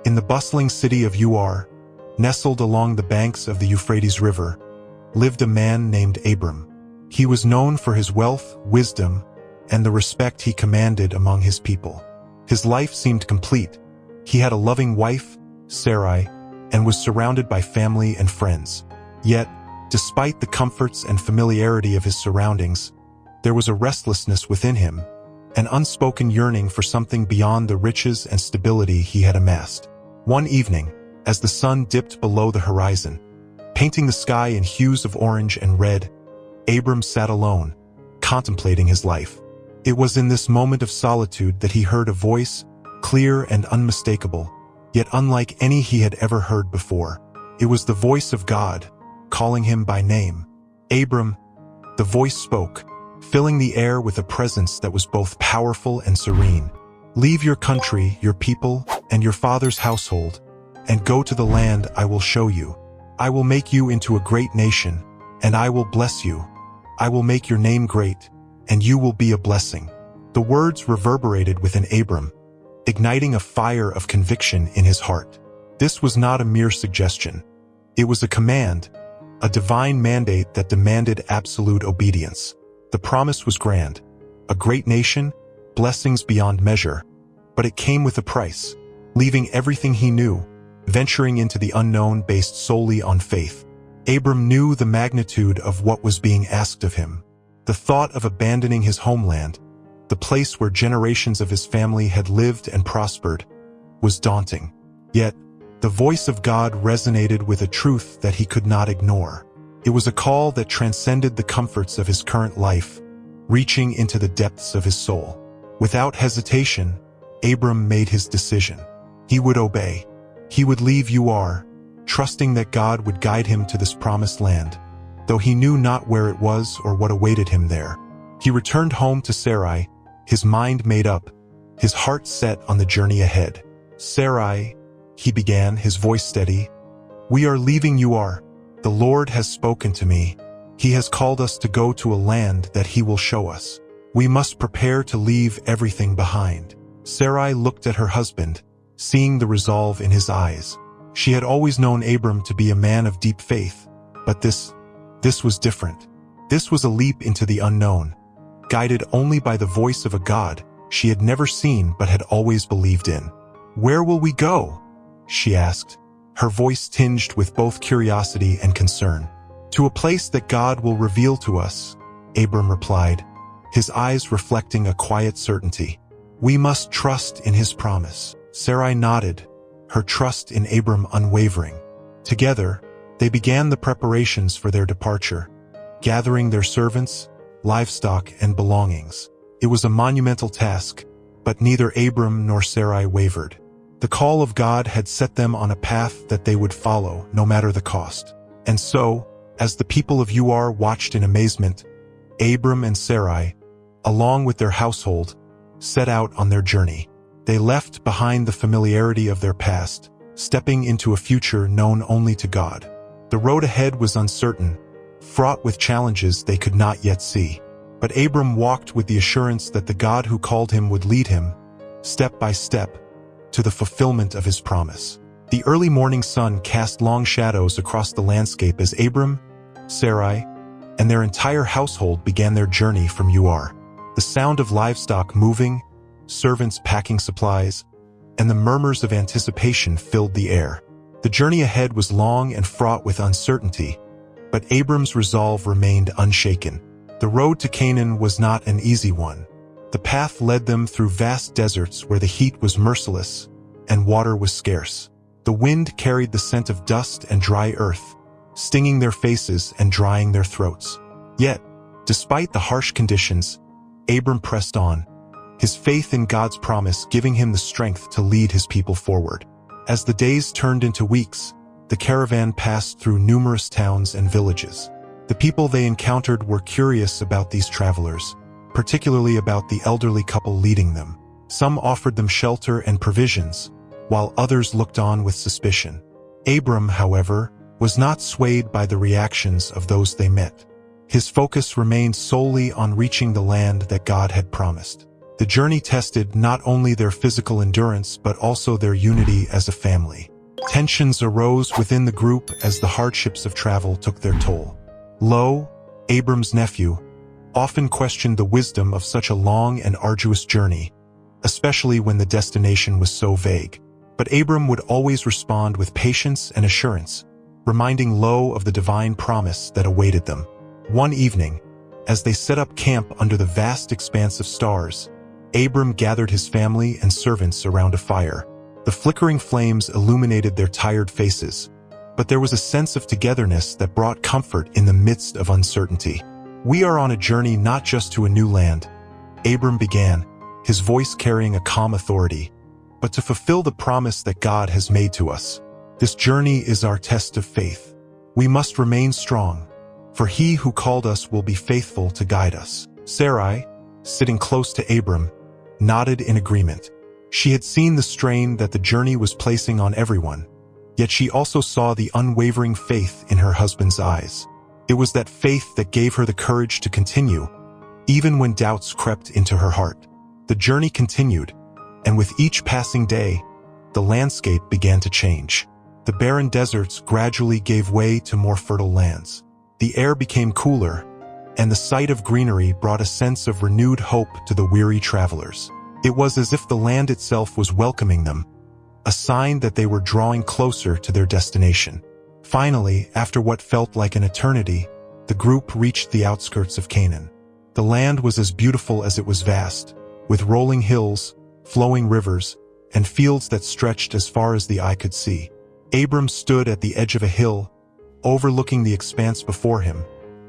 In the bustling city of Ur, nestled along the banks of the Euphrates River, lived a man named Abram. He was known for his wealth, wisdom, and the respect he commanded among his people. His life seemed complete. He had a loving wife, Sarai, and was surrounded by family and friends. Yet, despite the comforts and familiarity of his surroundings, there was a restlessness within him, an unspoken yearning for something beyond the riches and stability he had amassed. One evening, as the sun dipped below the horizon, painting the sky in hues of orange and red, Abram sat alone, contemplating his life. It was in this moment of solitude that he heard a voice, clear and unmistakable, yet unlike any he had ever heard before. It was the voice of God, calling him by name. Abram, the voice spoke, filling the air with a presence that was both powerful and serene. Leave your country, your people, and your father's household, and go to the land I will show you. I will make you into a great nation, and I will bless you. I will make your name great, and you will be a blessing. The words reverberated within Abram, igniting a fire of conviction in his heart. This was not a mere suggestion. It was a command, a divine mandate that demanded absolute obedience. The promise was grand, a great nation, blessings beyond measure, but it came with a price, leaving everything he knew, venturing into the unknown based solely on faith. Abram knew the magnitude of what was being asked of him. The thought of abandoning his homeland, the place where generations of his family had lived and prospered, was daunting. Yet, the voice of God resonated with a truth that he could not ignore. It was a call that transcended the comforts of his current life, reaching into the depths of his soul. Without hesitation, Abram made his decision. He would obey. He would leave Ur, trusting that God would guide him to this promised land, though he knew not where it was or what awaited him there. He returned home to Sarai, his mind made up, his heart set on the journey ahead. Sarai, he began, his voice steady, we are leaving Ur. The Lord has spoken to me. He has called us to go to a land that he will show us. We must prepare to leave everything behind. Sarai looked at her husband, seeing the resolve in his eyes. She had always known Abram to be a man of deep faith, but this was different. This was a leap into the unknown, guided only by the voice of a God she had never seen but had always believed in. Where will we go? She asked, her voice tinged with both curiosity and concern. To a place that God will reveal to us, Abram replied, his eyes reflecting a quiet certainty. We must trust in his promise. Sarai nodded, her trust in Abram unwavering. Together, they began the preparations for their departure, gathering their servants, livestock, and belongings. It was a monumental task, but neither Abram nor Sarai wavered. The call of God had set them on a path that they would follow, no matter the cost. And so, as the people of Ur watched in amazement, Abram and Sarai, along with their household, set out on their journey. They left behind the familiarity of their past, stepping into a future known only to God. The road ahead was uncertain, fraught with challenges they could not yet see. But Abram walked with the assurance that the God who called him would lead him, step by step, to the fulfillment of his promise. The early morning sun cast long shadows across the landscape as Abram, Sarai, and their entire household began their journey from Ur. The sound of livestock moving, servants packing supplies, and the murmurs of anticipation filled the air. The journey ahead was long and fraught with uncertainty, but Abram's resolve remained unshaken. The road to Canaan was not an easy one. The path led them through vast deserts where the heat was merciless and water was scarce. The wind carried the scent of dust and dry earth, stinging their faces and drying their throats. Yet, despite the harsh conditions, Abram pressed on, his faith in God's promise giving him the strength to lead his people forward. As the days turned into weeks, the caravan passed through numerous towns and villages. The people they encountered were curious about these travelers, particularly about the elderly couple leading them. Some offered them shelter and provisions, while others looked on with suspicion. Abram, however, was not swayed by the reactions of those they met. His focus remained solely on reaching the land that God had promised. The journey tested not only their physical endurance but also their unity as a family. Tensions arose within the group as the hardships of travel took their toll. Lo, Abram's nephew, often questioned the wisdom of such a long and arduous journey, especially when the destination was so vague. But Abram would always respond with patience and assurance, reminding Lo of the divine promise that awaited them. One evening, as they set up camp under the vast expanse of stars, Abram gathered his family and servants around a fire. The flickering flames illuminated their tired faces, but there was a sense of togetherness that brought comfort in the midst of uncertainty. "We are on a journey not just to a new land," Abram began, his voice carrying a calm authority, "but to fulfill the promise that God has made to us. This journey is our test of faith. We must remain strong, for he who called us will be faithful to guide us." Sarai, sitting close to Abram, nodded in agreement. She had seen the strain that the journey was placing on everyone, yet she also saw the unwavering faith in her husband's eyes. It was that faith that gave her the courage to continue, even when doubts crept into her heart. The journey continued, and with each passing day, the landscape began to change. The barren deserts gradually gave way to more fertile lands. The air became cooler, and the sight of greenery brought a sense of renewed hope to the weary travelers. It was as if the land itself was welcoming them, a sign that they were drawing closer to their destination. Finally, after what felt like an eternity, the group reached the outskirts of Canaan. The land was as beautiful as it was vast, with rolling hills, flowing rivers, and fields that stretched as far as the eye could see. Abram stood at the edge of a hill, overlooking the expanse before him,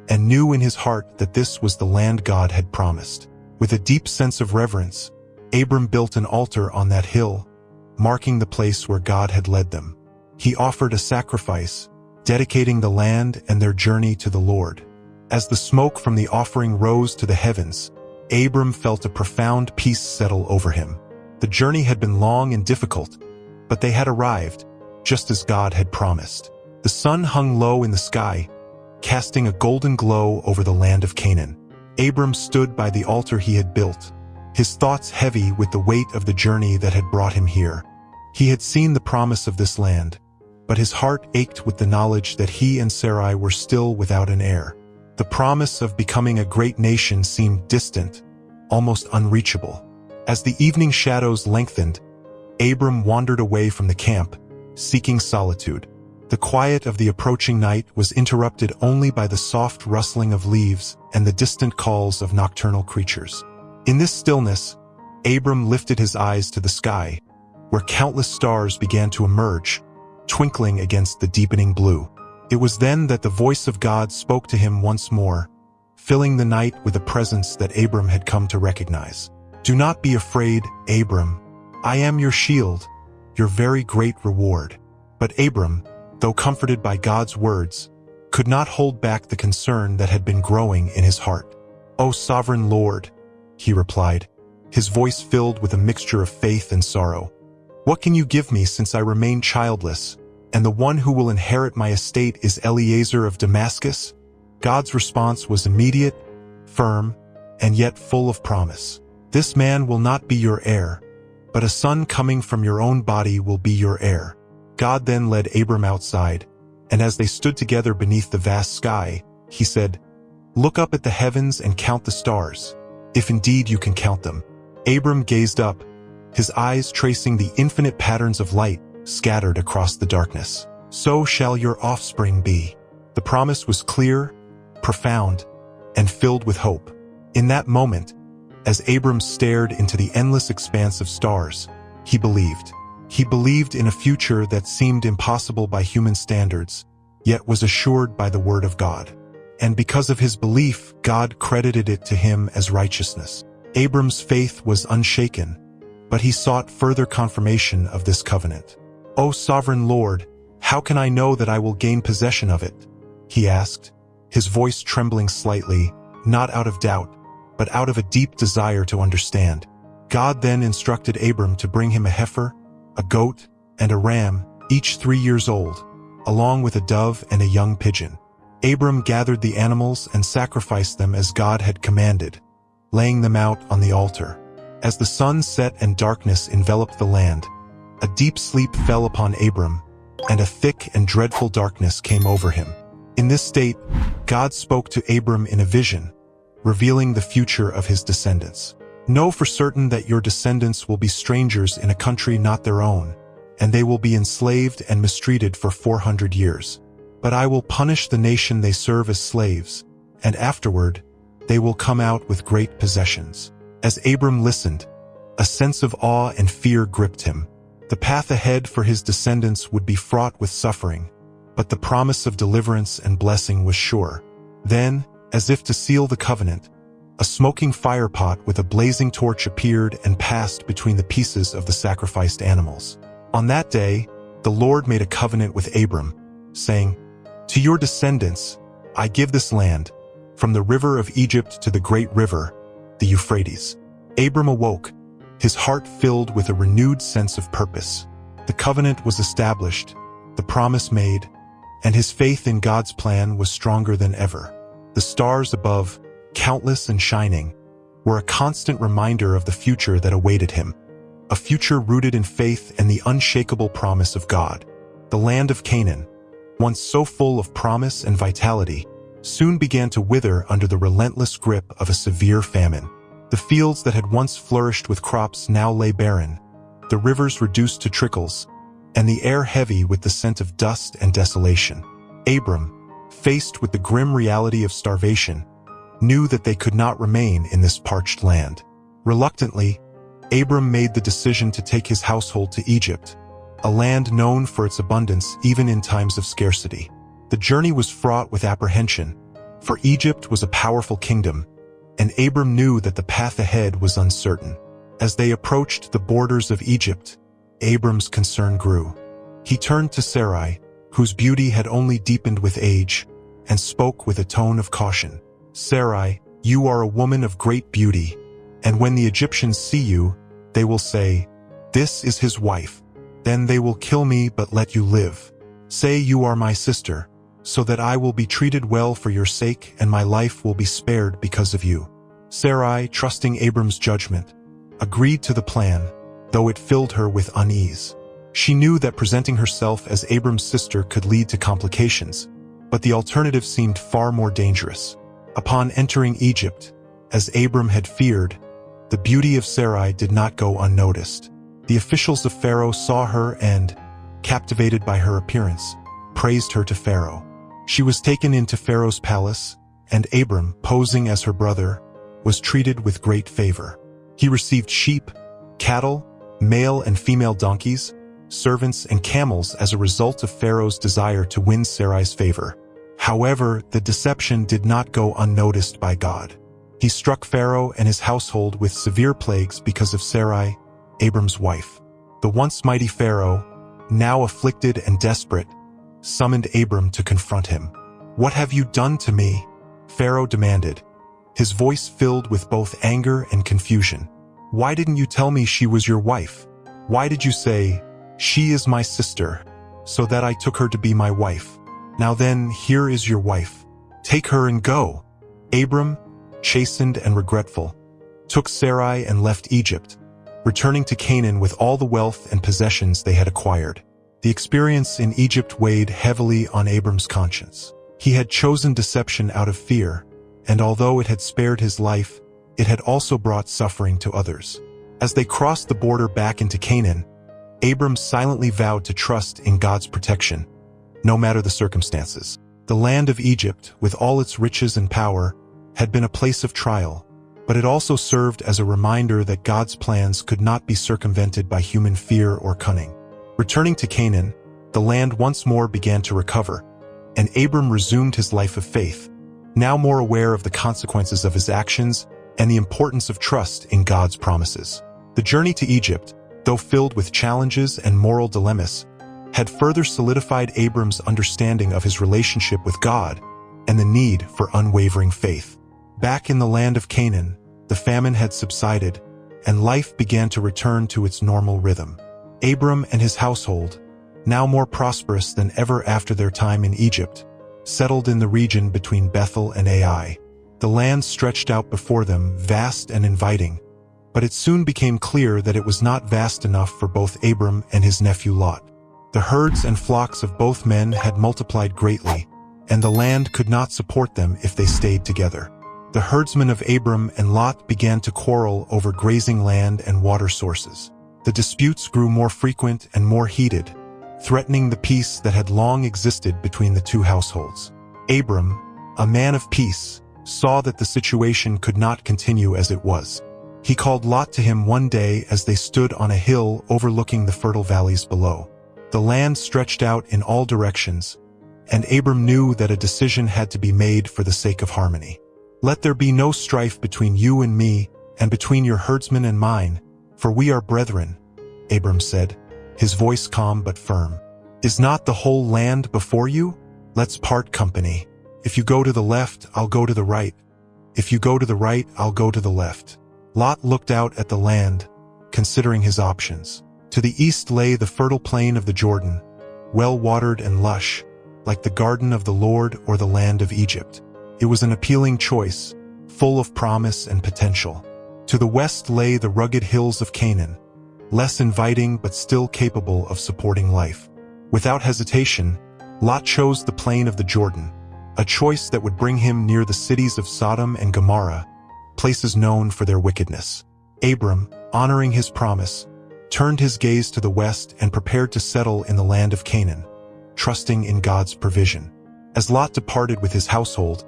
and knew in his heart that this was the land God had promised. With a deep sense of reverence, Abram built an altar on that hill, marking the place where God had led them. He offered a sacrifice, dedicating the land and their journey to the Lord. As the smoke from the offering rose to the heavens, Abram felt a profound peace settle over him. The journey had been long and difficult, but they had arrived, just as God had promised. The sun hung low in the sky, casting a golden glow over the land of Canaan. Abram stood by the altar he had built, his thoughts heavy with the weight of the journey that had brought him here. He had seen the promise of this land, but his heart ached with the knowledge that he and Sarai were still without an heir. The promise of becoming a great nation seemed distant, almost unreachable. As the evening shadows lengthened, Abram wandered away from the camp, seeking solitude. The quiet of the approaching night was interrupted only by the soft rustling of leaves and the distant calls of nocturnal creatures. In this stillness, Abram lifted his eyes to the sky, where countless stars began to emerge, twinkling against the deepening blue. It was then that the voice of God spoke to him once more, filling the night with a presence that Abram had come to recognize. "Do not be afraid, Abram. I am your shield, your very great reward." But Abram, though comforted by God's words, could not hold back the concern that had been growing in his heart. "O sovereign Lord," he replied, his voice filled with a mixture of faith and sorrow, "what can you give me since I remain childless, and the one who will inherit my estate is Eliezer of Damascus?" God's response was immediate, firm, and yet full of promise. "This man will not be your heir, but a son coming from your own body will be your heir." God then led Abram outside, and as they stood together beneath the vast sky, he said, "Look up at the heavens and count the stars, if indeed you can count them." Abram gazed up, his eyes tracing the infinite patterns of light scattered across the darkness. "So shall your offspring be." The promise was clear, profound, and filled with hope. In that moment, as Abram stared into the endless expanse of stars, he believed. He believed in a future that seemed impossible by human standards, yet was assured by the word of God. And because of his belief, God credited it to him as righteousness. Abram's faith was unshaken, but he sought further confirmation of this covenant. "O sovereign Lord, how can I know that I will gain possession of it?" he asked, his voice trembling slightly, not out of doubt, but out of a deep desire to understand. God then instructed Abram to bring him a heifer, a goat, and a ram, each 3 years old, along with a dove and a young pigeon. Abram gathered the animals and sacrificed them as God had commanded, laying them out on the altar. As the sun set and darkness enveloped the land, a deep sleep fell upon Abram, and a thick and dreadful darkness came over him. In this state, God spoke to Abram in a vision, revealing the future of his descendants. Know for certain that your descendants will be strangers in a country not their own, and they will be enslaved and mistreated for 400 years. But I will punish the nation they serve as slaves, and afterward, they will come out with great possessions. As Abram listened, a sense of awe and fear gripped him. The path ahead for his descendants would be fraught with suffering, but the promise of deliverance and blessing was sure. Then, as if to seal the covenant, a smoking firepot with a blazing torch appeared and passed between the pieces of the sacrificed animals. On that day, the Lord made a covenant with Abram, saying, "To your descendants, I give this land, from the river of Egypt to the great river, the Euphrates." Abram awoke, his heart filled with a renewed sense of purpose. The covenant was established, the promise made, and his faith in God's plan was stronger than ever. The stars above, countless and shining, were a constant reminder of the future that awaited him, a future rooted in faith and the unshakable promise of God. The land of Canaan, once so full of promise and vitality, soon began to wither under the relentless grip of a severe famine. The fields that had once flourished with crops now lay barren, the rivers reduced to trickles, and the air heavy with the scent of dust and desolation. Abram, faced with the grim reality of starvation, knew that they could not remain in this parched land. Reluctantly, Abram made the decision to take his household to Egypt, a land known for its abundance even in times of scarcity. The journey was fraught with apprehension, for Egypt was a powerful kingdom, and Abram knew that the path ahead was uncertain. As they approached the borders of Egypt, Abram's concern grew. He turned to Sarai, whose beauty had only deepened with age, and spoke with a tone of caution. "Sarai, you are a woman of great beauty, and when the Egyptians see you, they will say, 'This is his wife.' Then they will kill me but let you live. Say you are my sister, so that I will be treated well for your sake and my life will be spared because of you." Sarai, trusting Abram's judgment, agreed to the plan, though it filled her with unease. She knew that presenting herself as Abram's sister could lead to complications, but the alternative seemed far more dangerous. Upon entering Egypt, as Abram had feared, the beauty of Sarai did not go unnoticed. The officials of Pharaoh saw her and, captivated by her appearance, praised her to Pharaoh. She was taken into Pharaoh's palace, and Abram, posing as her brother, was treated with great favor. He received sheep, cattle, male and female donkeys, servants, and camels as a result of Pharaoh's desire to win Sarai's favor. However, the deception did not go unnoticed by God. He struck Pharaoh and his household with severe plagues because of Sarai, Abram's wife. The once mighty Pharaoh, now afflicted and desperate, summoned Abram to confront him. "What have you done to me?" Pharaoh demanded, his voice filled with both anger and confusion. "Why didn't you tell me she was your wife? Why did you say, 'She is my sister,' so that I took her to be my wife? Now then, here is your wife. Take her and go." Abram, chastened and regretful, took Sarai and left Egypt, returning to Canaan with all the wealth and possessions they had acquired. The experience in Egypt weighed heavily on Abram's conscience. He had chosen deception out of fear, and although it had spared his life, it had also brought suffering to others. As they crossed the border back into Canaan, Abram silently vowed to trust in God's protection, no matter the circumstances. The land of Egypt, with all its riches and power, had been a place of trial, but it also served as a reminder that God's plans could not be circumvented by human fear or cunning. Returning to Canaan, the land once more began to recover, and Abram resumed his life of faith, now more aware of the consequences of his actions and the importance of trust in God's promises. The journey to Egypt, though filled with challenges and moral dilemmas, had further solidified Abram's understanding of his relationship with God and the need for unwavering faith. Back in the land of Canaan, the famine had subsided, and life began to return to its normal rhythm. Abram and his household, now more prosperous than ever after their time in Egypt, settled in the region between Bethel and Ai. The land stretched out before them, vast and inviting, But it soon became clear that it was not vast enough for both Abram and his nephew Lot. The herds and flocks of both men had multiplied greatly, and the land could not support them if they stayed together. The herdsmen of Abram and Lot began to quarrel over grazing land and water sources. The disputes grew more frequent and more heated, threatening the peace that had long existed between the two households. Abram, a man of peace, saw that the situation could not continue as it was. He called Lot to him one day as they stood on a hill overlooking the fertile valleys below. The land stretched out in all directions, and Abram knew that a decision had to be made for the sake of harmony. "Let there be no strife between you and me, and between your herdsmen and mine, for we are brethren," Abram said, his voice calm but firm. "Is not the whole land before you? Let's part company. If you go to the left, I'll go to the right. If you go to the right, I'll go to the left." Lot looked out at the land, considering his options. To the east lay the fertile plain of the Jordan, well-watered and lush, like the garden of the Lord or the land of Egypt. It was an appealing choice, full of promise and potential. To the west lay the rugged hills of Canaan, less inviting but still capable of supporting life. Without hesitation, Lot chose the plain of the Jordan, a choice that would bring him near the cities of Sodom and Gomorrah, places known for their wickedness. Abram, honoring his promise, turned his gaze to the west and prepared to settle in the land of Canaan, trusting in God's provision. As Lot departed with his household,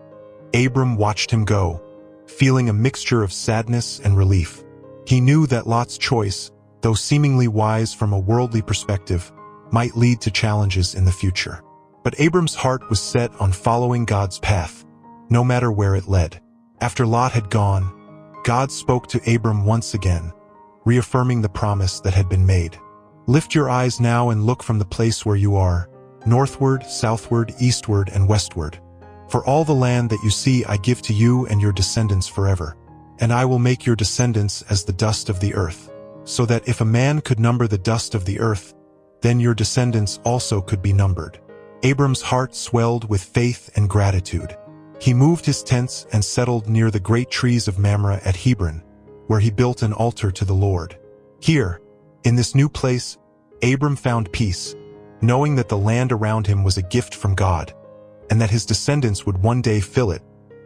Abram watched him go, feeling a mixture of sadness and relief. He knew that Lot's choice, though seemingly wise from a worldly perspective, might lead to challenges in the future. But Abram's heart was set on following God's path, no matter where it led. After Lot had gone, God spoke to Abram once again, reaffirming the promise that had been made. "Lift your eyes now and look from the place where you are, northward, southward, eastward, and westward. For all the land that you see I give to you and your descendants forever. And I will make your descendants as the dust of the earth, so that if a man could number the dust of the earth, then your descendants also could be numbered." Abram's heart swelled with faith and gratitude. He moved his tents and settled near the great trees of Mamre at Hebron, where he built an altar to the Lord. Here, in this new place, Abram found peace, knowing that the land around him was a gift from God, and that his descendants would one day fill it,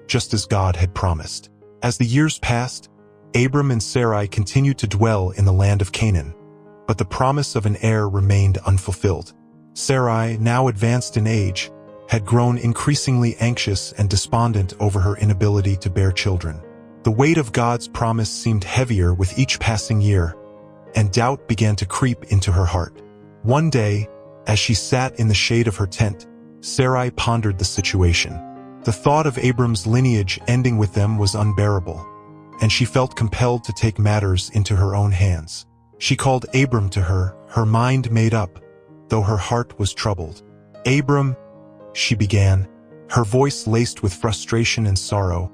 just as God had promised. As the years passed, Abram and Sarai continued to dwell in the land of Canaan, but the promise of an heir remained unfulfilled. Sarai, now advanced in age, had grown increasingly anxious and despondent over her inability to bear children. The weight of God's promise seemed heavier with each passing year, and doubt began to creep into her heart. One day, as she sat in the shade of her tent, Sarai pondered the situation. The thought of Abram's lineage ending with them was unbearable, and she felt compelled to take matters into her own hands. She called Abram to her, her mind made up, though her heart was troubled. "Abram," she began, her voice laced with frustration and sorrow,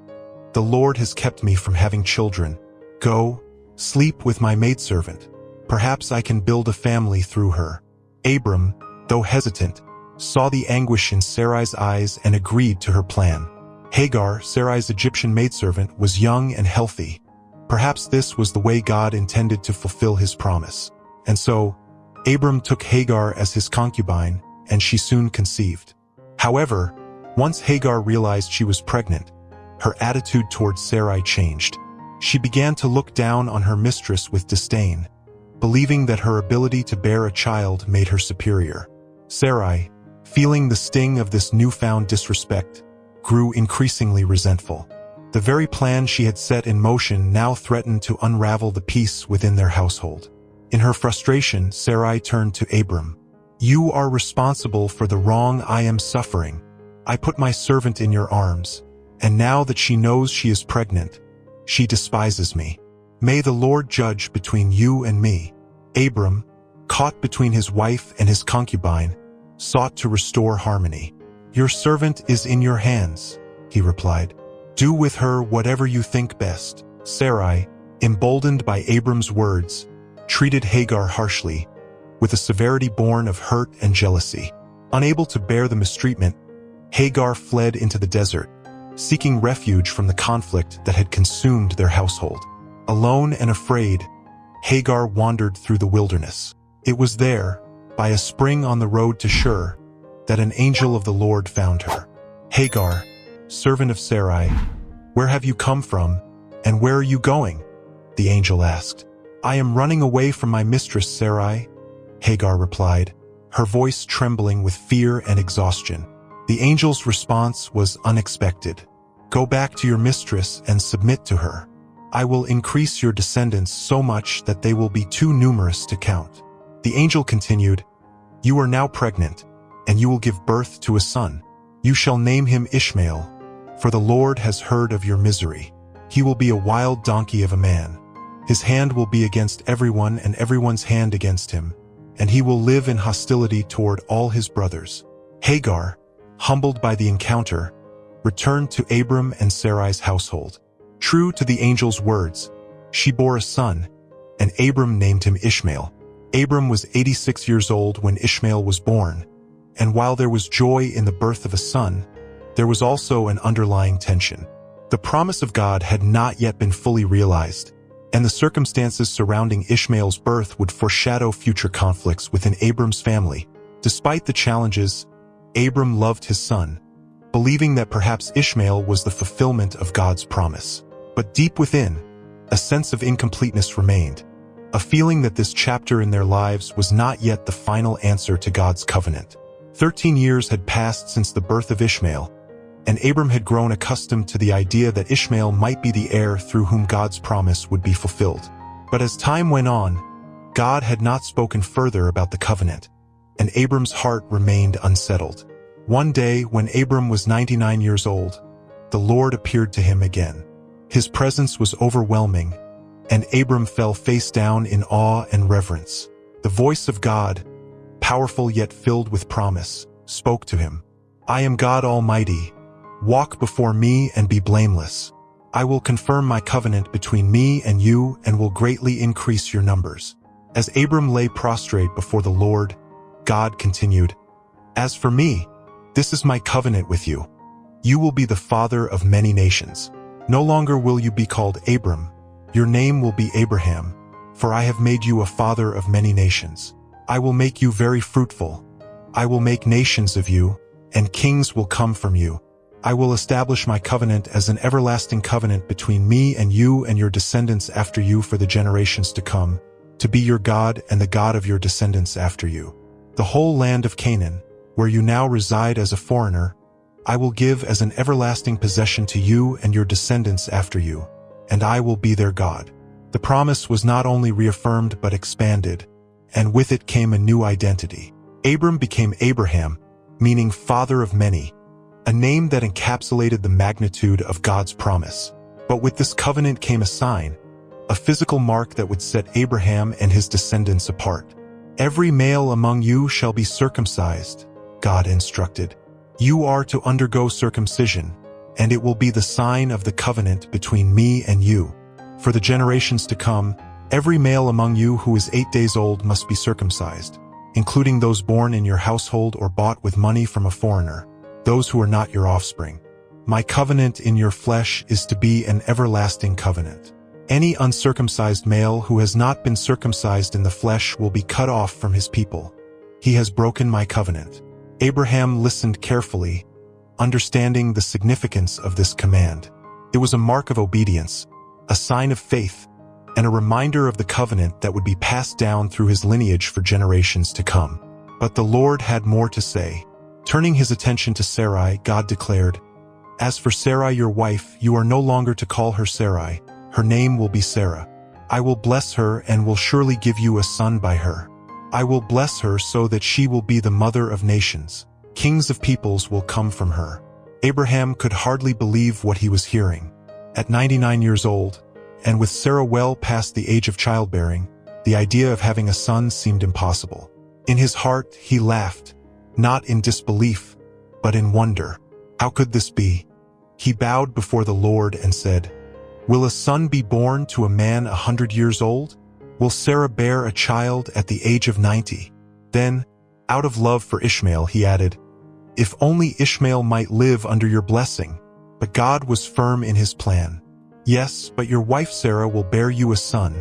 "the Lord has kept me from having children. Go, sleep with my maidservant. Perhaps I can build a family through her." Abram, though hesitant, saw the anguish in Sarai's eyes and agreed to her plan. Hagar, Sarai's Egyptian maidservant, was young and healthy. Perhaps this was the way God intended to fulfill his promise. And so, Abram took Hagar as his concubine, and she soon conceived. However, once Hagar realized she was pregnant, her attitude towards Sarai changed. She began to look down on her mistress with disdain, believing that her ability to bear a child made her superior. Sarai, feeling the sting of this newfound disrespect, grew increasingly resentful. The very plan she had set in motion now threatened to unravel the peace within their household. In her frustration, Sarai turned to Abram. "You are responsible for the wrong I am suffering. I put my servant in your arms, and now that she knows she is pregnant, she despises me. May the Lord judge between you and me." Abram, caught between his wife and his concubine, sought to restore harmony. "Your servant is in your hands," he replied. "Do with her whatever you think best." Sarai, emboldened by Abram's words, treated Hagar harshly, with a severity born of hurt and jealousy. Unable to bear the mistreatment, Hagar fled into the desert, seeking refuge from the conflict that had consumed their household. Alone and afraid, Hagar wandered through the wilderness. It was there, by a spring on the road to Shur, that an angel of the Lord found her. "Hagar, servant of Sarai, where have you come from, and where are you going?" the angel asked. "I am running away from my mistress Sarai," Hagar replied, her voice trembling with fear and exhaustion. The angel's response was unexpected. "Go back to your mistress and submit to her. I will increase your descendants so much that they will be too numerous to count." The angel continued, "You are now pregnant, and you will give birth to a son. You shall name him Ishmael, for the Lord has heard of your misery. He will be a wild donkey of a man. His hand will be against everyone and everyone's hand against him, and he will live in hostility toward all his brothers." Hagar, humbled by the encounter, returned to Abram and Sarai's household. True to the angel's words, she bore a son, and Abram named him Ishmael. Abram was 86 years old when Ishmael was born, and while there was joy in the birth of a son, there was also an underlying tension. The promise of God had not yet been fully realized, and the circumstances surrounding Ishmael's birth would foreshadow future conflicts within Abram's family. Despite the challenges, Abram loved his son, believing that perhaps Ishmael was the fulfillment of God's promise. But deep within, a sense of incompleteness remained, a feeling that this chapter in their lives was not yet the final answer to God's covenant. 13 years had passed since the birth of Ishmael, and Abram had grown accustomed to the idea that Ishmael might be the heir through whom God's promise would be fulfilled. But as time went on, God had not spoken further about the covenant, and Abram's heart remained unsettled. One day, when Abram was 99 years old, the Lord appeared to him again. His presence was overwhelming, and Abram fell face down in awe and reverence. The voice of God, powerful yet filled with promise, spoke to him. "I am God Almighty. Walk before me and be blameless. I will confirm my covenant between me and you and will greatly increase your numbers." As Abram lay prostrate before the Lord, God continued, "As for me, this is my covenant with you. You will be the father of many nations. No longer will you be called Abram. Your name will be Abraham, for I have made you a father of many nations. I will make you very fruitful. I will make nations of you, and kings will come from you. I will establish my covenant as an everlasting covenant between me and you and your descendants after you for the generations to come, to be your God and the God of your descendants after you. The whole land of Canaan, where you now reside as a foreigner, I will give as an everlasting possession to you and your descendants after you, and I will be their God." The promise was not only reaffirmed but expanded, and with it came a new identity. Abram became Abraham, meaning father of many, a name that encapsulated the magnitude of God's promise. But with this covenant came a sign, a physical mark that would set Abraham and his descendants apart. "Every male among you shall be circumcised," God instructed. "You are to undergo circumcision, and it will be the sign of the covenant between me and you. For the generations to come, every male among you who is 8 days old must be circumcised, including those born in your household or bought with money from a foreigner, those who are not your offspring. My covenant in your flesh is to be an everlasting covenant. Any uncircumcised male who has not been circumcised in the flesh will be cut off from his people. He has broken my covenant." Abraham listened carefully, understanding the significance of this command. It was a mark of obedience, a sign of faith, and a reminder of the covenant that would be passed down through his lineage for generations to come. But the Lord had more to say. Turning his attention to Sarai, God declared, "As for Sarai your wife, you are no longer to call her Sarai. Her name will be Sarah. I will bless her and will surely give you a son by her. I will bless her so that she will be the mother of nations. Kings of peoples will come from her." Abraham could hardly believe what he was hearing. At 99 years old, and with Sarah well past the age of childbearing, the idea of having a son seemed impossible. In his heart, he laughed, not in disbelief, but in wonder. How could this be? He bowed before the Lord and said, "Will a son be born to a man 100 years old? Will Sarah bear a child at the age of 90? Then, out of love for Ishmael, he added, "If only Ishmael might live under your blessing." But God was firm in his plan. Yes, but your wife Sarah will bear you a son,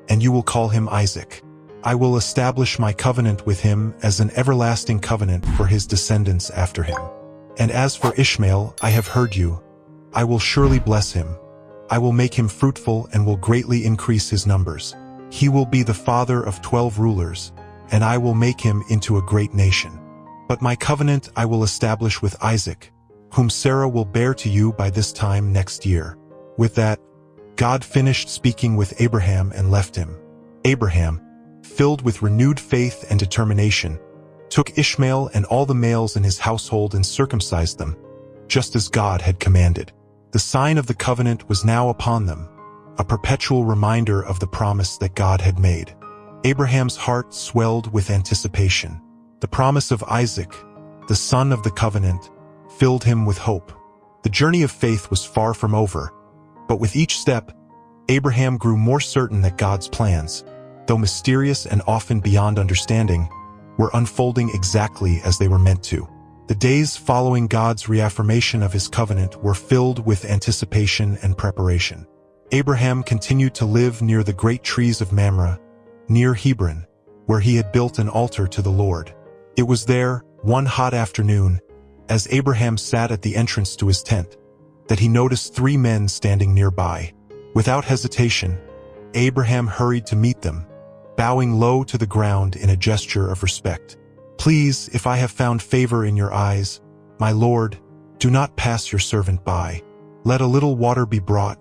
and you will call him Isaac. I will establish my covenant with him as an everlasting covenant for his descendants after him. And as for Ishmael, I have heard you. I will surely bless him. I will make him fruitful and will greatly increase his numbers. He will be the father of 12 rulers, and I will make him into a great nation. But my covenant I will establish with Isaac, whom Sarah will bear to you by this time next year." With that, God finished speaking with Abraham and left him. Abraham, filled with renewed faith and determination, took Ishmael and all the males in his household and circumcised them, just as God had commanded. The sign of the covenant was now upon them, a perpetual reminder of the promise that God had made. Abraham's heart swelled with anticipation. The promise of Isaac, the son of the covenant, filled him with hope. The journey of faith was far from over, but with each step, Abraham grew more certain that God's plans, though mysterious and often beyond understanding, were unfolding exactly as they were meant to. The days following God's reaffirmation of his covenant were filled with anticipation and preparation. Abraham continued to live near the great trees of Mamre, near Hebron, where he had built an altar to the Lord. It was there, one hot afternoon, as Abraham sat at the entrance to his tent, that he noticed 3 men standing nearby. Without hesitation, Abraham hurried to meet them, bowing low to the ground in a gesture of respect. "Please, if I have found favor in your eyes, my lord, do not pass your servant by. Let a little water be brought,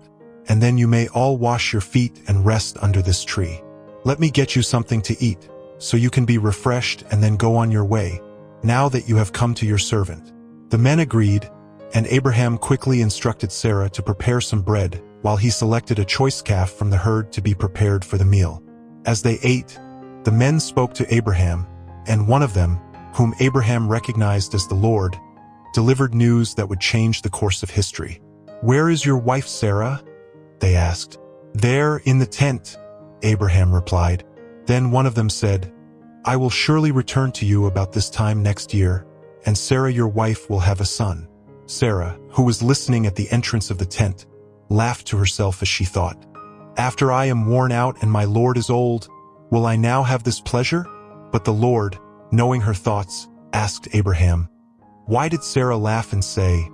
and then you may all wash your feet and rest under this tree. Let me get you something to eat, so you can be refreshed and then go on your way, now that you have come to your servant." The men agreed, and Abraham quickly instructed Sarah to prepare some bread, while he selected a choice calf from the herd to be prepared for the meal. As they ate, the men spoke to Abraham, and one of them, whom Abraham recognized as the Lord, delivered news that would change the course of history. "Where is your wife Sarah?" they asked. "There, in the tent," Abraham replied. Then one of them said, "I will surely return to you about this time next year, and Sarah your wife will have a son." Sarah, who was listening at the entrance of the tent, laughed to herself as she thought, "After I am worn out and my Lord is old, will I now have this pleasure?" But the Lord, knowing her thoughts, asked Abraham, "Why did Sarah laugh and say,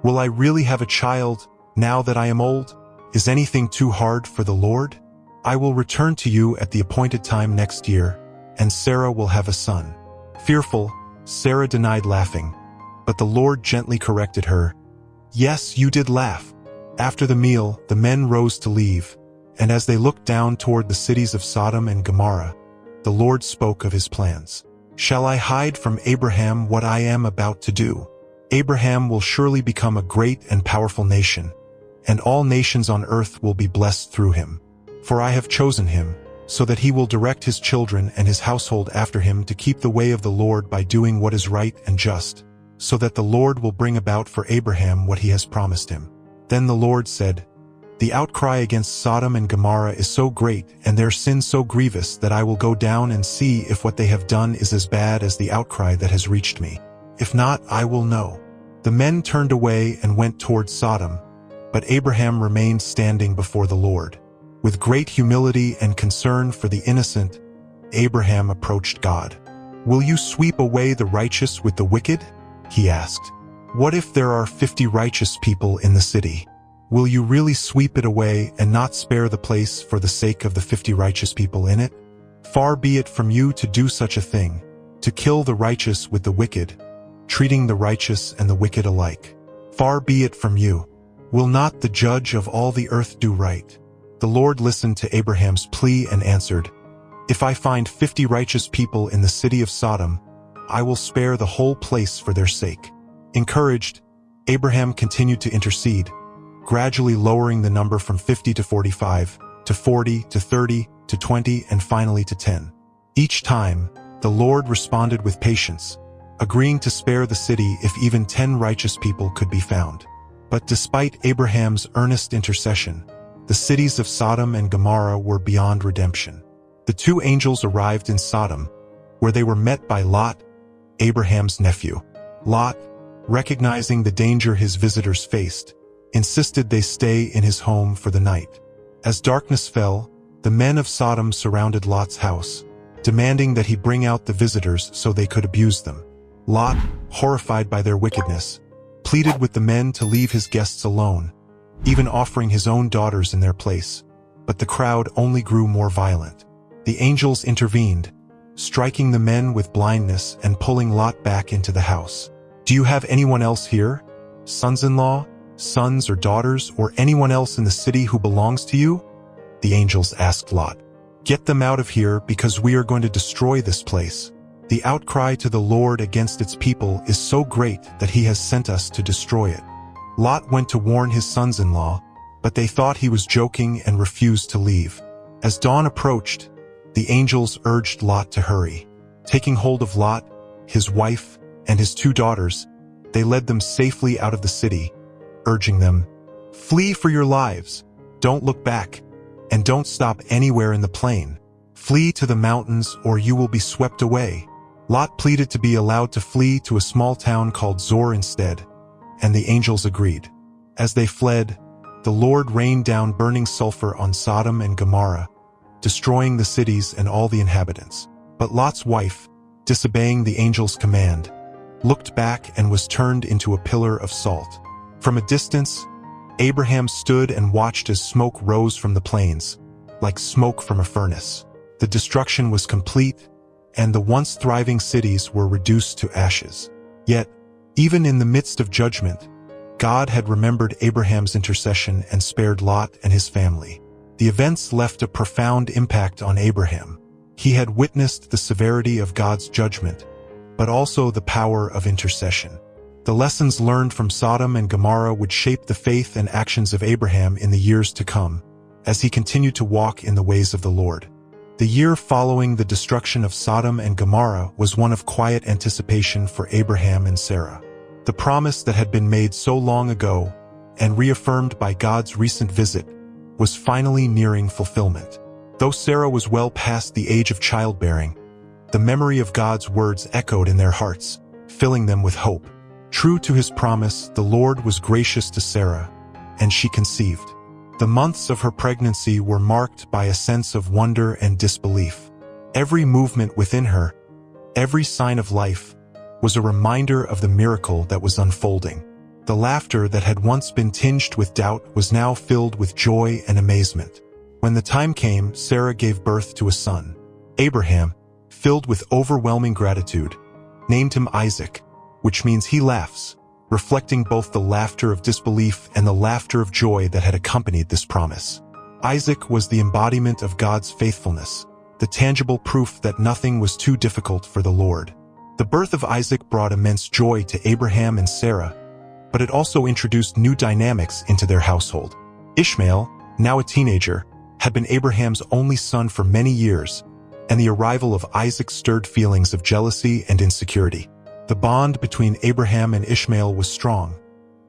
'Will I really have a child now that I am old? Is anything too hard for the Lord? I will return to you at the appointed time next year, and Sarah will have a son." Fearful, Sarah denied laughing, but the Lord gently corrected her. "Yes, you did laugh." After the meal, the men rose to leave, and as they looked down toward the cities of Sodom and Gomorrah, the Lord spoke of his plans. "Shall I hide from Abraham what I am about to do? Abraham will surely become a great and powerful nation, and all nations on earth will be blessed through him. For I have chosen him, so that he will direct his children and his household after him to keep the way of the Lord by doing what is right and just, so that the Lord will bring about for Abraham what he has promised him." Then the Lord said, "The outcry against Sodom and Gomorrah is so great and their sin so grievous that I will go down and see if what they have done is as bad as the outcry that has reached me. If not, I will know." The men turned away and went toward Sodom, but Abraham remained standing before the Lord. With great humility and concern for the innocent, Abraham approached God. "Will you sweep away the righteous with the wicked?" he asked. "What if there are 50 righteous people in the city? Will you really sweep it away and not spare the place for the sake of the 50 righteous people in it? Far be it from you to do such a thing, to kill the righteous with the wicked, treating the righteous and the wicked alike. Far be it from you. Will not the judge of all the earth do right?" The Lord listened to Abraham's plea and answered, "If I find 50 righteous people in the city of Sodom, I will spare the whole place for their sake." Encouraged, Abraham continued to intercede, gradually lowering the number from 50 to 45, to 40, to 30, to 20, and finally to 10. Each time, the Lord responded with patience, agreeing to spare the city if even 10 righteous people could be found. But despite Abraham's earnest intercession, the cities of Sodom and Gomorrah were beyond redemption. The 2 angels arrived in Sodom, where they were met by Lot, Abraham's nephew. Lot, recognizing the danger his visitors faced, insisted they stay in his home for the night. As darkness fell, the men of Sodom surrounded Lot's house, demanding that he bring out the visitors so they could abuse them. Lot, horrified by their wickedness, pleaded with the men to leave his guests alone, even offering his own daughters in their place. But the crowd only grew more violent. The angels intervened, striking the men with blindness and pulling Lot back into the house. "Do you have anyone else here? Sons-in-law, sons or daughters, or anyone else in the city who belongs to you?" the angels asked Lot. "Get them out of here, because we are going to destroy this place. The outcry to the Lord against its people is so great that he has sent us to destroy it." Lot went to warn his sons-in-law, but they thought he was joking and refused to leave. As dawn approached, the angels urged Lot to hurry. Taking hold of Lot, his wife, and his 2 daughters, they led them safely out of the city, urging them, "Flee for your lives, don't look back, and don't stop anywhere in the plain. Flee to the mountains or you will be swept away." Lot pleaded to be allowed to flee to a small town called Zoar instead, and the angels agreed. As they fled, the Lord rained down burning sulfur on Sodom and Gomorrah, destroying the cities and all the inhabitants. But Lot's wife, disobeying the angel's command, looked back and was turned into a pillar of salt. From a distance, Abraham stood and watched as smoke rose from the plains, like smoke from a furnace. The destruction was complete, and the once thriving cities were reduced to ashes. Yet, even in the midst of judgment, God had remembered Abraham's intercession and spared Lot and his family. The events left a profound impact on Abraham. He had witnessed the severity of God's judgment, but also the power of intercession. The lessons learned from Sodom and Gomorrah would shape the faith and actions of Abraham in the years to come, as he continued to walk in the ways of the Lord. The year following the destruction of Sodom and Gomorrah was one of quiet anticipation for Abraham and Sarah. The promise that had been made so long ago, and reaffirmed by God's recent visit, was finally nearing fulfillment. Though Sarah was well past the age of childbearing, the memory of God's words echoed in their hearts, filling them with hope. True to his promise, the Lord was gracious to Sarah, and she conceived. The months of her pregnancy were marked by a sense of wonder and disbelief. Every movement within her, every sign of life, was a reminder of the miracle that was unfolding. The laughter that had once been tinged with doubt was now filled with joy and amazement. When the time came, Sarah gave birth to a son. Abraham, filled with overwhelming gratitude, named him Isaac, which means he laughs, reflecting both the laughter of disbelief and the laughter of joy that had accompanied this promise. Isaac was the embodiment of God's faithfulness, the tangible proof that nothing was too difficult for the Lord. The birth of Isaac brought immense joy to Abraham and Sarah, but it also introduced new dynamics into their household. Ishmael, now a teenager, had been Abraham's only son for many years, and the arrival of Isaac stirred feelings of jealousy and insecurity. The bond between Abraham and Ishmael was strong,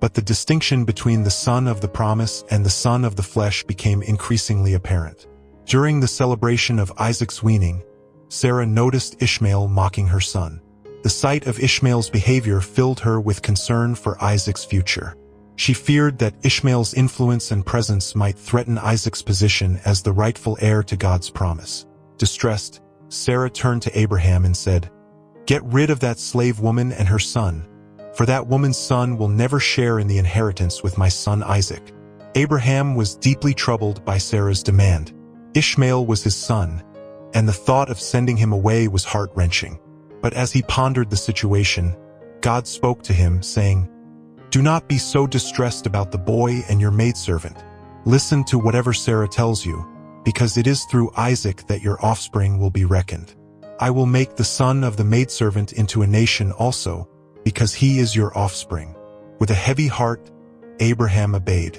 but the distinction between the son of the promise and the son of the flesh became increasingly apparent. During the celebration of Isaac's weaning, Sarah noticed Ishmael mocking her son. The sight of Ishmael's behavior filled her with concern for Isaac's future. She feared that Ishmael's influence and presence might threaten Isaac's position as the rightful heir to God's promise. Distressed, Sarah turned to Abraham and said, "Get rid of that slave woman and her son, for that woman's son will never share in the inheritance with my son Isaac." Abraham was deeply troubled by Sarah's demand. Ishmael was his son, and the thought of sending him away was heart-wrenching. But as he pondered the situation, God spoke to him, saying, "Do not be so distressed about the boy and your maidservant. Listen to whatever Sarah tells you, because it is through Isaac that your offspring will be reckoned. I will make the son of the maidservant into a nation also, because he is your offspring." With a heavy heart, Abraham obeyed.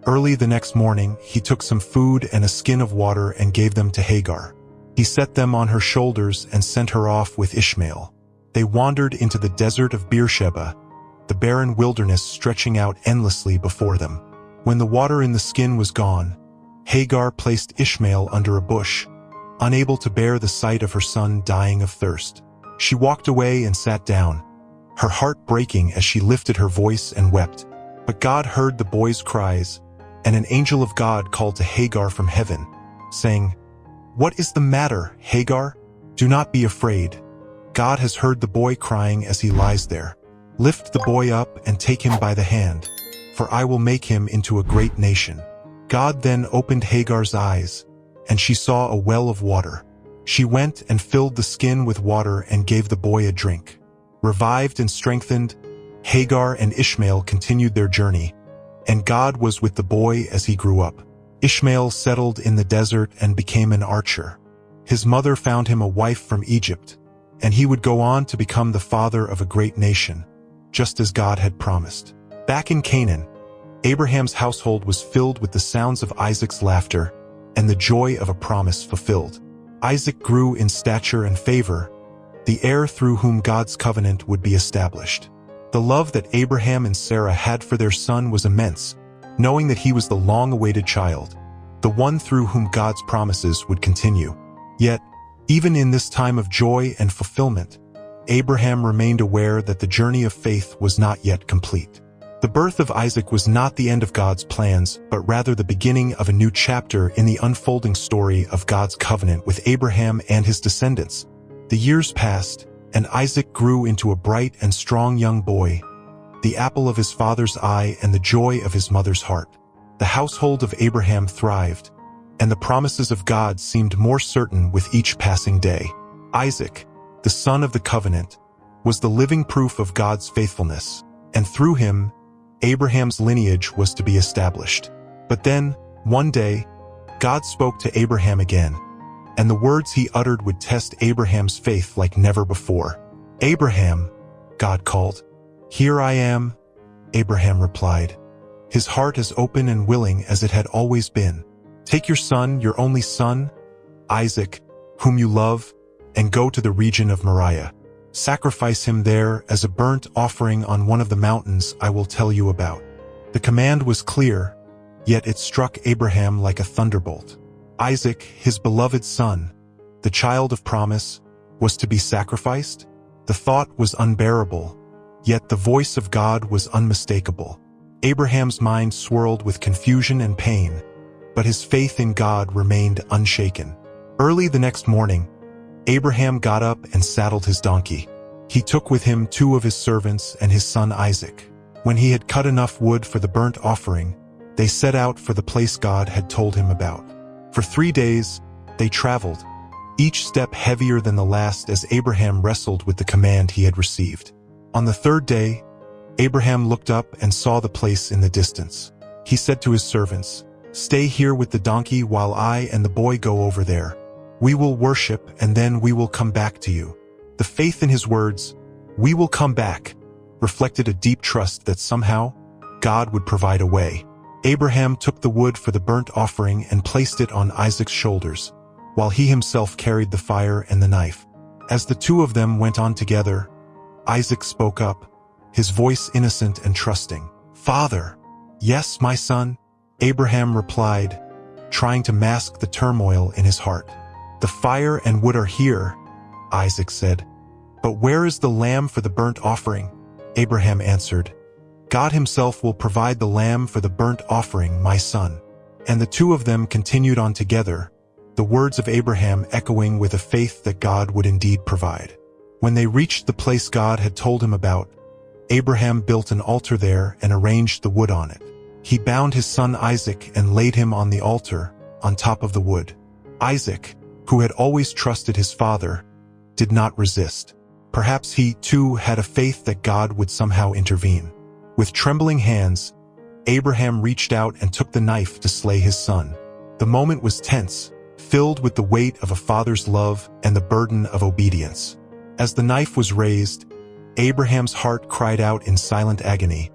Early the next morning, he took some food and a skin of water and gave them to Hagar. He set them on her shoulders and sent her off with Ishmael. They wandered into the desert of Beersheba, the barren wilderness stretching out endlessly before them. When the water in the skin was gone, Hagar placed Ishmael under a bush, unable to bear the sight of her son dying of thirst. She walked away and sat down, her heart breaking as she lifted her voice and wept. But God heard the boy's cries, and an angel of God called to Hagar from heaven, saying, "What is the matter, Hagar? Do not be afraid. God has heard the boy crying as he lies there. Lift the boy up and take him by the hand, for I will make him into a great nation." God then opened Hagar's eyes, and she saw a well of water. She went and filled the skin with water and gave the boy a drink. Revived and strengthened, Hagar and Ishmael continued their journey, and God was with the boy as he grew up. Ishmael settled in the desert and became an archer. His mother found him a wife from Egypt, and he would go on to become the father of a great nation, just as God had promised. Back in Canaan, Abraham's household was filled with the sounds of Isaac's laughter and the joy of a promise fulfilled. Isaac grew in stature and favor, the heir through whom God's covenant would be established. The love that Abraham and Sarah had for their son was immense, knowing that he was the long-awaited child, the one through whom God's promises would continue. Yet, even in this time of joy and fulfillment, Abraham remained aware that the journey of faith was not yet complete. The birth of Isaac was not the end of God's plans, but rather the beginning of a new chapter in the unfolding story of God's covenant with Abraham and his descendants. The years passed, and Isaac grew into a bright and strong young boy, the apple of his father's eye and the joy of his mother's heart. The household of Abraham thrived, and the promises of God seemed more certain with each passing day. Isaac, the son of the covenant, was the living proof of God's faithfulness, and through him, Abraham's lineage was to be established. But then, one day, God spoke to Abraham again, and the words he uttered would test Abraham's faith like never before. "Abraham," God called. "Here I am," Abraham replied, his heart as open and willing as it had always been. "Take your son, your only son, Isaac, whom you love, and go to the region of Moriah. Sacrifice him there as a burnt offering on one of the mountains I will tell you about." The command was clear, yet it struck Abraham like a thunderbolt. Isaac, his beloved son, the child of promise, was to be sacrificed? The thought was unbearable, yet the voice of God was unmistakable. Abraham's mind swirled with confusion and pain, but his faith in God remained unshaken. Early the next morning, Abraham got up and saddled his donkey. He took with him 2 of his servants and his son Isaac. When he had cut enough wood for the burnt offering, they set out for the place God had told him about. For 3 days, they traveled, each step heavier than the last as Abraham wrestled with the command he had received. On the 3rd day, Abraham looked up and saw the place in the distance. He said to his servants, "Stay here with the donkey while I and the boy go over there. We will worship and then we will come back to you." The faith in his words, "We will come back," reflected a deep trust that somehow God would provide a way. Abraham took the wood for the burnt offering and placed it on Isaac's shoulders, while he himself carried the fire and the knife. As the 2 of them went on together, Isaac spoke up, his voice innocent and trusting. "Father." "Yes, my son," Abraham replied, trying to mask the turmoil in his heart. "The fire and wood are here," Isaac said. "But where is the lamb for the burnt offering?" Abraham answered, "God himself will provide the lamb for the burnt offering, my son." And the 2 of them continued on together, the words of Abraham echoing with a faith that God would indeed provide. When they reached the place God had told him about, Abraham built an altar there and arranged the wood on it. He bound his son Isaac and laid him on the altar, on top of the wood. Isaac, who had always trusted his father, did not resist. Perhaps he, too, had a faith that God would somehow intervene. With trembling hands, Abraham reached out and took the knife to slay his son. The moment was tense, filled with the weight of a father's love and the burden of obedience. As the knife was raised, Abraham's heart cried out in silent agony,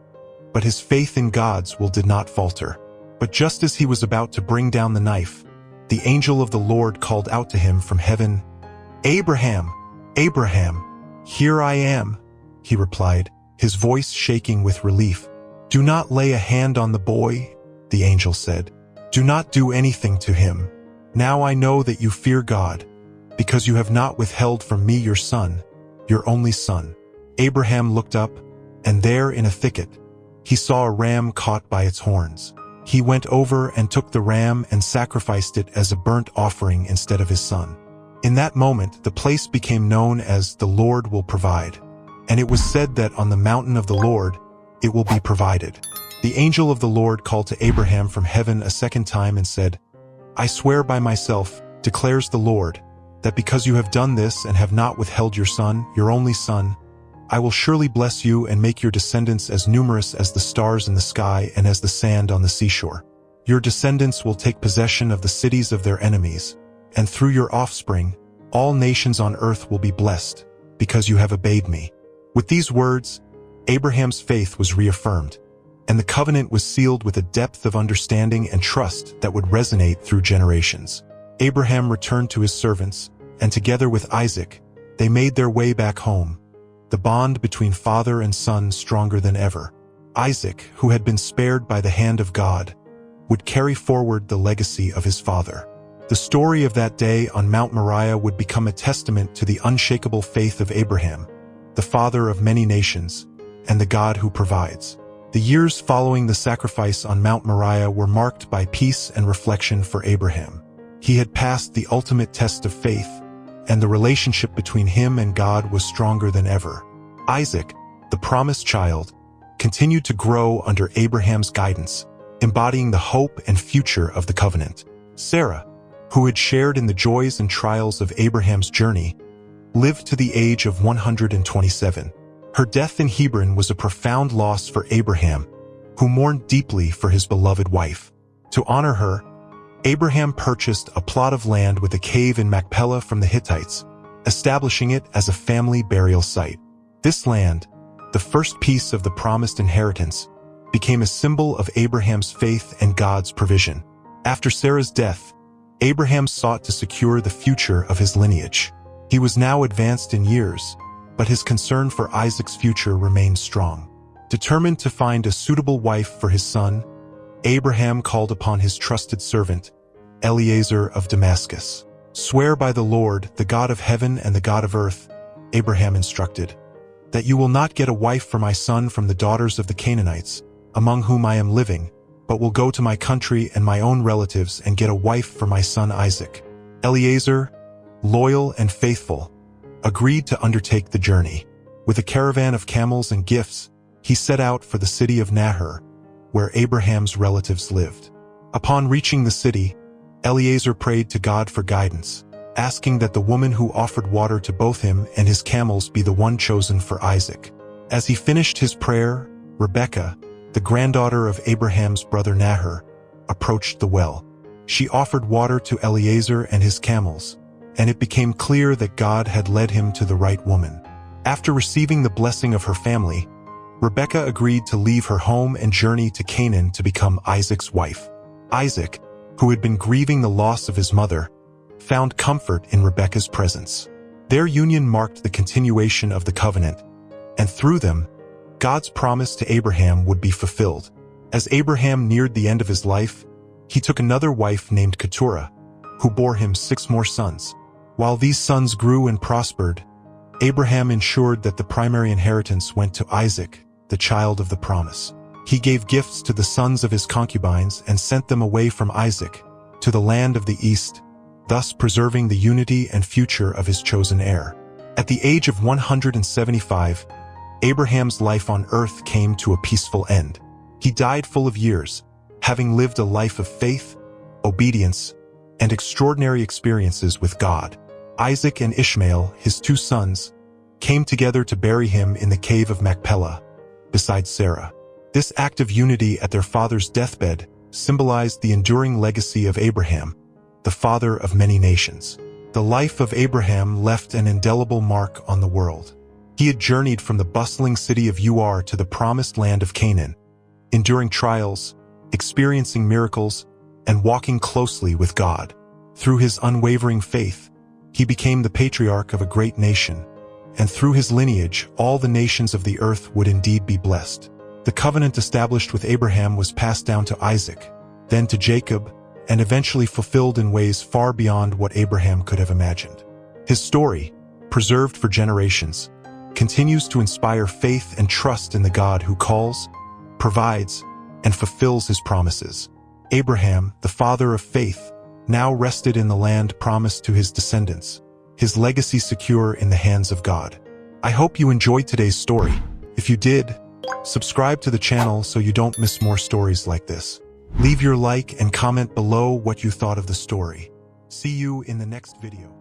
but his faith in God's will did not falter. But just as he was about to bring down the knife, the angel of the Lord called out to him from heaven, "Abraham, Abraham." "Here I am," he replied, his voice shaking with relief. "Do not lay a hand on the boy," the angel said. "Do not do anything to him. Now I know that you fear God, because you have not withheld from me your son, your only son." Abraham looked up, and there in a thicket, he saw a ram caught by its horns. He went over and took the ram and sacrificed it as a burnt offering instead of his son. In that moment, the place became known as the Lord will provide. And it was said that on the mountain of the Lord, it will be provided. The angel of the Lord called to Abraham from heaven a second time and said, I swear by myself, declares the Lord, that because you have done this and have not withheld your son, your only son, I will surely bless you and make your descendants as numerous as the stars in the sky and as the sand on the seashore. Your descendants will take possession of the cities of their enemies, and through your offspring, all nations on earth will be blessed, because you have obeyed me. With these words, Abraham's faith was reaffirmed, and the covenant was sealed with a depth of understanding and trust that would resonate through generations. Abraham returned to his servants, and together with Isaac, they made their way back home, the bond between father and son stronger than ever. Isaac, who had been spared by the hand of God, would carry forward the legacy of his father. The story of that day on Mount Moriah would become a testament to the unshakable faith of Abraham, the father of many nations, and the God who provides. The years following the sacrifice on Mount Moriah were marked by peace and reflection for Abraham. He had passed the ultimate test of faith, and the relationship between him and God was stronger than ever. Isaac, the promised child, continued to grow under Abraham's guidance, embodying the hope and future of the covenant. Sarah, who had shared in the joys and trials of Abraham's journey, lived to the age of 127. Her death in Hebron was a profound loss for Abraham, who mourned deeply for his beloved wife. To honor her, Abraham purchased a plot of land with a cave in Machpelah from the Hittites, establishing it as a family burial site. This land, the first piece of the promised inheritance, became a symbol of Abraham's faith and God's provision. After Sarah's death, Abraham sought to secure the future of his lineage. He was now advanced in years, but his concern for Isaac's future remained strong. Determined to find a suitable wife for his son, Abraham called upon his trusted servant, Eliezer of Damascus. Swear by the Lord, the God of heaven and the God of earth, Abraham instructed, that you will not get a wife for my son from the daughters of the Canaanites, among whom I am living, but will go to my country and my own relatives and get a wife for my son Isaac. Eliezer, loyal and faithful, agreed to undertake the journey. With a caravan of camels and gifts, he set out for the city of Nahor, where Abraham's relatives lived. Upon reaching the city, Eliezer prayed to God for guidance, asking that the woman who offered water to both him and his camels be the one chosen for Isaac. As he finished his prayer, Rebekah, the granddaughter of Abraham's brother Nahor, approached the well. She offered water to Eliezer and his camels, and it became clear that God had led him to the right woman. After receiving the blessing of her family, Rebekah agreed to leave her home and journey to Canaan to become Isaac's wife. Isaac, who had been grieving the loss of his mother, found comfort in Rebekah's presence. Their union marked the continuation of the covenant, and through them, God's promise to Abraham would be fulfilled. As Abraham neared the end of his life, he took another wife named Keturah, who bore him 6 more sons. While these sons grew and prospered, Abraham ensured that the primary inheritance went to Isaac, the child of the promise. He gave gifts to the sons of his concubines and sent them away from Isaac to the land of the east, thus preserving the unity and future of his chosen heir. At the age of 175, Abraham's life on earth came to a peaceful end. He died full of years, having lived a life of faith, obedience, and extraordinary experiences with God. Isaac and Ishmael, his 2 sons, came together to bury him in the cave of Machpelah, beside Sarah. This act of unity at their father's deathbed symbolized the enduring legacy of Abraham, the father of many nations. The life of Abraham left an indelible mark on the world. He had journeyed from the bustling city of Ur to the promised land of Canaan, enduring trials, experiencing miracles, and walking closely with God. Through his unwavering faith, he became the patriarch of a great nation, and through his lineage, all the nations of the earth would indeed be blessed. The covenant established with Abraham was passed down to Isaac, then to Jacob, and eventually fulfilled in ways far beyond what Abraham could have imagined. His story, preserved for generations, continues to inspire faith and trust in the God who calls, provides, and fulfills his promises. Abraham, the father of faith, now rested in the land promised to his descendants, his legacy secure in the hands of God. I hope you enjoyed today's story. If you did, subscribe to the channel so you don't miss more stories like this. Leave your like and comment below what you thought of the story. See you in the next video.